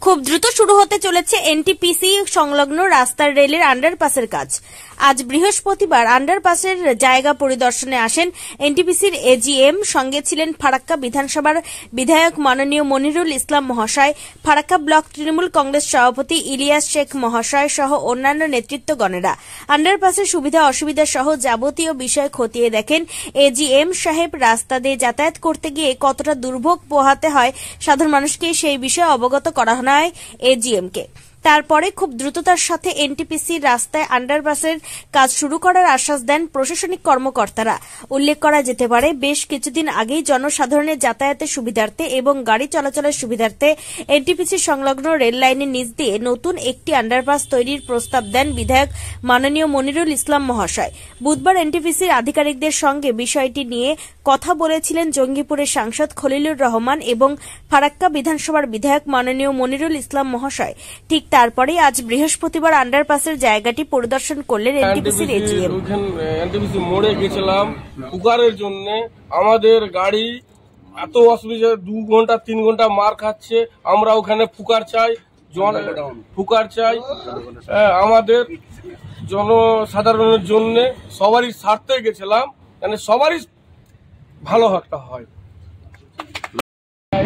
খুব দ্রুত শুরু হতে চলেছে এনটিপিসি সংলগ্ন রাস্তার রেলের আন্ডারপাসের কাজ। আজ বৃহস্পতিবার আন্ডারপাসের জায়গা পরিদর্শনে আসেন এনটিপিসির এজিএম। সঙ্গে ছিলেন ফারাক্কা বিধানসভার বিধায়ক মাননীয় মনিরুল ইসলাম মহাশয়, ফারাক্কা ব্লক তৃণমূল কংগ্রেস সভাপতি ইলিয়াস শেখ মহাশয় সহ অন্যান্য নেতৃত্বগণেরা। আন্ডারপাসের সুবিধা অসুবিধা সহ যাবতীয় বিষয় খতিয়ে দেখেন এজিএম সাহেব। রাস্তা দিয়ে যাতায়াত করতে গিয়ে কতটা দুর্ভোগ পোহাতে হয় সাধারণ মানুষকে, সেই বিষয়ে অবগত করা হয় এজিএমকে। তারপরে খুব দ্রুততার সাথে এনটিপিসি রাস্তায় আন্ডারপাসের কাজ শুরু করার আশ্বাস দেন প্রশাসনিক কর্মকর্তারা। উল্লেখ করা যেতে পারে, বেশ কিছুদিন আগেই জনসাধারণের যাতায়াতের সুবিধার্থে এবং গাড়ি চলাচলের সুবিধার্থে এনটিপিসি সংলগ্ন রেল লাইনের নিচ দিয়ে নতুন একটি আন্ডারপাস তৈরির প্রস্তাব দেন বিধায়ক মাননীয় মনিরুল ইসলাম মহাশয়। বুধবার এনটিপিসির আধিকারিকদের সঙ্গে বিষয়টি নিয়ে কথা বলেছিলেন জঙ্গিপুরের সাংসদ খলিলুর রহমান এবং ফারাক্কা বিধানসভার বিধায়ক মাননীয় মনিরুল ইসলাম মহাশয়। ঠিক তারপরে আজ বৃহস্পতিবার আন্ডারপাসের জায়গাটি পরিদর্শন করলেন এনটিপিসির এজিএম। এনটিপিসি মোড়ে গেছিলাম পুকারের জন্য। আমাদের গাড়ি এত অসুবিধা, 2 ঘন্টা 3 ঘন্টা মার খাচ্ছে। আমরা ওখানে ফুকার চাই, আমাদের জনসাধারণের জন্য সবারই স্বার্থে গেছিলাম, মানে সবারই ভালো একটা হয়।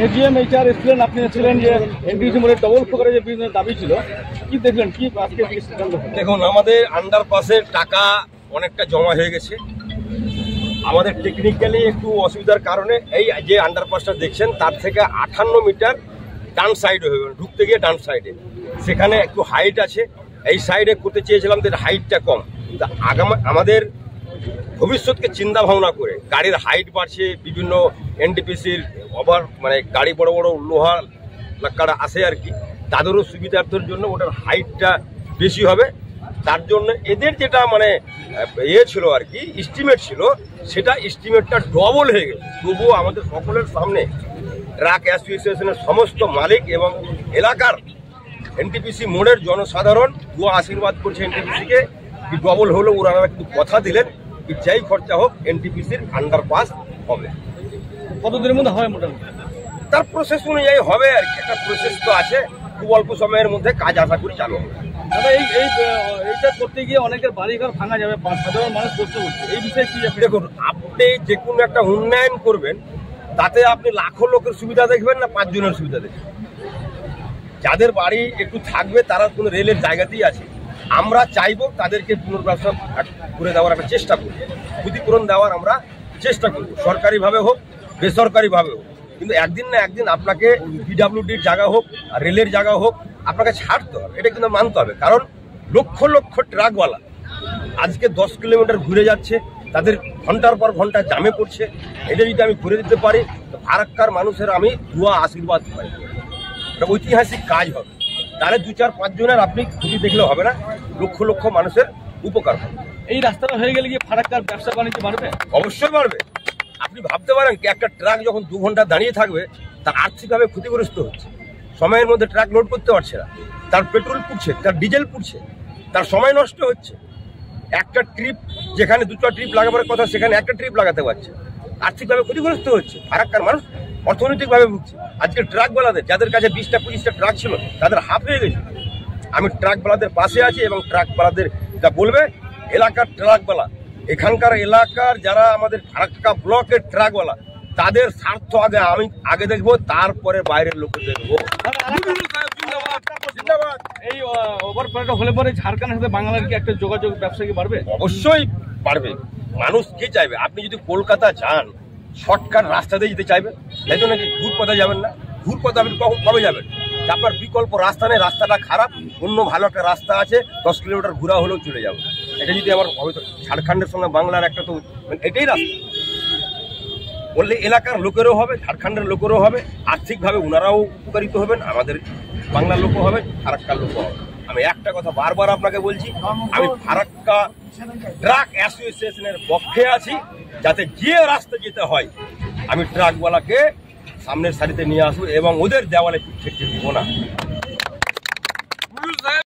এজিএম এইচআর এসছিলেন, আপনি ছিলেন যে এনটিপিসি মোড়ে ডবল ফুকারের যে বিভিন্ন দাবি ছিল, কি দেখলেন, কি আজকে সিদ্ধান্ত? দেখুন, আমাদের আন্ডারপাসের টাকা অনেকটা জমা হয়ে গেছে। আমাদের টেকনিক্যালি একটু অসুবিধার কারণে এই যে আন্ডারপাসটা দেখছেন তার থেকে 58 মিটার ডান সাইডে হয়ে ঢুকতে গিয়ে ডান সাইডে সেখানে একটু হাইট আছে। এই সাইডে করতে চেয়েছিলাম যে হাইটটা কম। আমাদের ভবিষ্যৎকে চিন্তা ভাবনা করে গাড়ির হাইট বাড়ছে, বিভিন্ন এনটিপিসির মানে গাড়ি বড় বড় লোহা লাক্কারা আসে আর কি, তাদেরও সুবিধার্থের জন্য ওটার হাইটটা বেশি হবে। তার জন্য এদের যেটা মানে ছিল আর কি, এস্টিমেট ছিল, সেটা এস্টিমেটটা ডবল হয়ে গেছে। তবুও আমাদের সকলের সামনে ট্রাক অ্যাসোসিয়েশনের সমস্ত মালিক এবং এলাকার এনটিপিসি মোড়ের জনসাধারণ আশীর্বাদ করছে এনটিপিসিকে, কি ডবল হলেও ওনারা কিন্তু কথা দিলেন কি যাই খরচা হোক এনটিপিসির আন্ডারপাস হবে। কতদিনের মধ্যে হয় মোটামুটি? তার প্রসেস অনুযায়ী হবে আর কি, একটা প্রসেস তো আছে। খুব অল্প সময়ের মধ্যে কাজ আশা করি চালু হবে। দাদা, এইটা করতে গিয়ে অনেকের বাড়িঘর ভাঙা যাবে, সাধারণ মানুষ কষ্ট করছে, এই বিষয়ে কি? দেখুন, আপনি যে কোনো একটা উন্নয়ন করবেন তাতে আপনি লাখো লোকের সুবিধা দেখবেন না 5 জনের সুবিধা দেখবেন? যাদের বাড়ি একটু থাকবে তারা কোনো রেলের জায়গাতেই আছে। আমরা চাইবো তাদেরকে পুনর্বাসন করে দেওয়ার একটা চেষ্টা করব, ক্ষতিপূরণ দেওয়ার আমরা চেষ্টা করব, সরকারিভাবে হোক বেসরকারিভাবে হোক। কিন্তু একদিন না একদিন আপনাকে পিডাব্লিউডির জায়গা হোক আর রেলের জায়গা হোক আপনাকে ছাড়তে হবে, এটা কিন্তু মানতে হবে। কারণ লক্ষ লক্ষ ট্রাকওয়ালা আজকে 10 কিলোমিটার ঘুরে যাচ্ছে, তাদের ঘন্টার পর ঘন্টা জামে পড়ছে। এটা যদি আমি করে দিতে পারি তো ফারাক্কার মানুষের আমি আশীর্বাদ পাই, এটা ঐতিহাসিক কাজ হবে। তাহলে 2-4-5 জনের আপনি ক্ষতি দেখলে হবে না, লক্ষ লক্ষ মানুষের উপকার হবে। এই রাস্তাটা হয়ে গেলে কি ফারাক্কার ব্যবসা বাণিজ্য বাড়বে? অবশ্যই বাড়বে। আপনি ভাবতে পারেন কি একটা ট্রাক যখন 2 ঘন্টা দাঁড়িয়ে থাকবে তার আর্থিকভাবে ক্ষতিগ্রস্ত হচ্ছে, সময়ের মধ্যে ট্রাক লোড করতে পারছে না, তার পেট্রোল পুড়ছে, তার ডিজেল পুড়ছে, তার সময় নষ্ট হচ্ছে। একটা ট্রিপ যেখানে 2টা ট্রিপ লাগাবার কথা সেখানে একটা ট্রিপ লাগাতে পারছে, আর্থিকভাবে ক্ষতিগ্রস্ত হচ্ছে। ফারাক্কার মানুষ অর্থনৈতিকভাবে ভুগছে। আজকে ট্রাকওয়ালাদের যাদের কাছে 20টা-25টা ট্রাক ছিল তাদের হাফ হয়ে গেছে। আমি ট্রাকওয়ালাদের পাশে আছি এবং ট্রাকওয়ালাদের যা বলবে এলাকার ট্রাকওয়ালা, এখানকার এলাকার যারা আমাদের ফারাক্কা ব্লকের ট্রাকওয়ালা, তাদের স্বার্থ আমি আগে দেখবো, তারপরে বাইরের লোক দেখবো। এই ওভারফ্লোটা হলে পরে ঝাড়খণ্ডের সাথে বাংলার কি একটা যোগাযোগ ব্যবসা কি বাড়বে? অবশ্যই বাড়বে। মানুষ কি চাইবে? আপনি যদি কলকাতা যান শর্টকাট রাস্তা দিয়ে যেতে চাইবেন, তাই তো নাকি ঘুর পথে যাবেন না? ঘুর পথে আপনি কবে যাবেন? আপনার বিকল্প রাস্তা নেই, রাস্তাটা খারাপ, অন্য ভালো একটা রাস্তা আছে, 10 কিলোমিটার ঘোরা হলেও চলে যাবে। এটা যদি আমার হয়তো ঝাড়খণ্ডের সঙ্গে বাংলার একটা তো এটাই রাস্তা বললে এলাকার লোকেরও হবে, ঝাড়খণ্ডের লোকেরও হবে, আর্থিকভাবে ওনারাও উপকারিত হবেন, আমাদের বাংলার লোকও হবে, ফারাক্কার লোকও হবে। আমি একটা কথা বারবার আপনাকে বলছি, আমি ফারাক্কা ট্রাক অ্যাসোসিয়েশনের পক্ষে আছি, যাতে যে রাস্তা যেতে হয় আমি ট্রাকওয়ালাকে সামনের সারিতে নিয়ে আসবো এবং ওদের দেওয়ালে ঠেকতে দিব না।